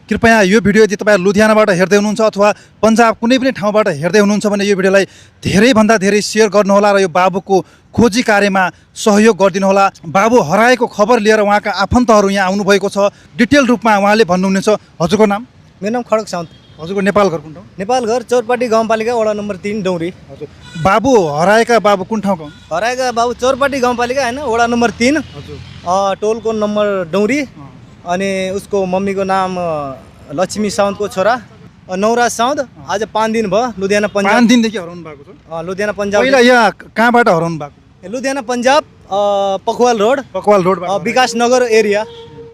कृपया यो भिडियो यदि तपाईँ लुधियानाबाट हेर्दै हुनुहुन्छ अथवा पन्जाब कुनै पनि ठाउँबाट हेर्दै हुनुहुन्छ भने यो भिडियोलाई धेरैभन्दा धेरै सेयर गर्नुहोला र यो बाबुको खोजी कार्यमा सहयोग गरिदिनुहोला। बाबु हराएको खबर लिएर उहाँका आफन्तहरू यहाँ आउनुभएको छ। डिटेल रूपमा उहाँले भन्नुहुनेछ। हजुरको नाम? मेरो नाम खड्क साउन्त। हजुरको नेपाल घर कुन ठाउँ? नेपाल घर चौरपाटी गाउँपालिका वडा नम्बर 3 डौरी। हजुर। बाबु हराएका बाबु कुन ठाउँको? हराएका बाबु चौरपाटी गाउँपालिका होइन वडा नम्बर 3। हजुर। टोलको नम्बर डौरी। अनि उसको मम्मीको नाम लक्ष्मी साउन्तको छोरा नौराज साउन्त। आज 5 दिन भयो लुधियाना पंजाब। 5 दिनदेखि हराउनु भएको छ। लुधियाना पंजाब। पहिला यहाँ कहाँबाट हराउनु भएको? लुधियाना पंजाब पखवाल रोड। पकवाल रोडबाट। विकास नगर एरिया।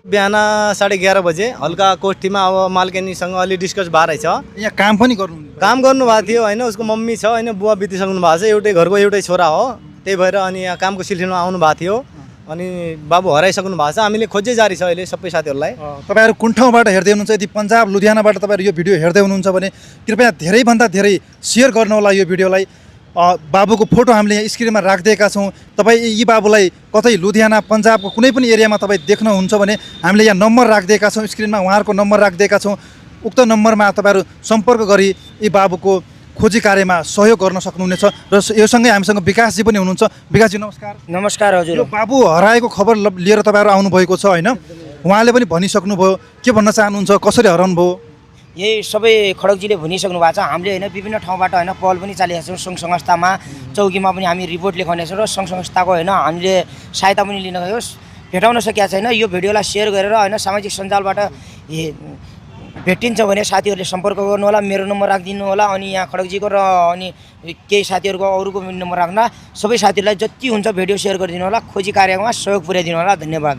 बिहान 11:30 बजे हल्का कोठीमा अब मालकिनीसँग अलि डिस्कस भएर छ। यहाँ काम पनि गर्नु? काम गर्नुभएको थियो होइन। उसको मम्मी छ होइन, बुवा बितिसक्नु भएको छ। एउटै घरको एउटै छोरा हो। त्यही भएर अनि यहाँ कामको सिलसिलामा आउनु भएको थियो। अनि बाबु हराइसक्नु भएको छ। हामीले खोज्दै जारी छ अहिले सबै साथीहरूलाई। तपाईँहरू कुन ठाउँबाट हेर्दै हुनुहुन्छ? यदि पन्जाब लुधियानाबाट तपाईँहरू यो भिडियो हेर्दै हुनुहुन्छ भने कृपया धेरैभन्दा धेरै सेयर गर्नुहोला यो भिडियोलाई। बाबुको फोटो हामीले यहाँ स्क्रिनमा राखिदिएका छौँ। तपाईँ यी बाबुलाई कतै लुधियाना पन्जाबको कुनै पनि एरियामा तपाईँ देख्नुहुन्छ भने हामीले यहाँ नम्बर राखिदिएका छौँ। स्क्रिनमा उहाँहरूको नम्बर राखिदिएका छौँ। उक्त नम्बरमा तपाईँहरू सम्पर्क गरी यी बाबुको खोजी कार्यमा सहयोग गर्न सक्नुहुनेछ। र योसँगै हामीसँग विकासजी पनि हुनुहुन्छ। विकासजी नमस्कार। नमस्कार हजुर। यो बाबु हराएको खबर लिएर तपाईँहरू आउनुभएको छ होइन? उहाँले पनि भनिसक्नुभयो। के भन्न चाहनुहुन्छ? कसरी हराउनु भयो? यही सबै खड्कजीले भनिसक्नु भएको छ। हामीले होइन विभिन्न ठाउँबाट होइन पहल पनि चालिरहेको छौँ। सङ्घ संस्थामा चौकीमा पनि हामी रिपोर्ट लेखाउने छौँ र सङ्घ संस्थाको होइन हामीले सहायता पनि लिन गयो। भेटाउन सकिएको छैन। यो भिडियोलाई सेयर गरेर होइन सामाजिक सञ्जालबाट भेटिन्छ भने साथीहरूले सम्पर्क गर्नु होला। मेरो नम्बर राखिदिनु होला। अनि यहाँ खड्कजीको र अनि केही साथीहरूको अरूको पनि नम्बर राख्न। सबै साथीहरूलाई जति हुन्छ भिडियो सेयर गरिदिनु होला। खोजी कार्यमा सहयोग पुर्याइदिनु होला। धन्यवाद।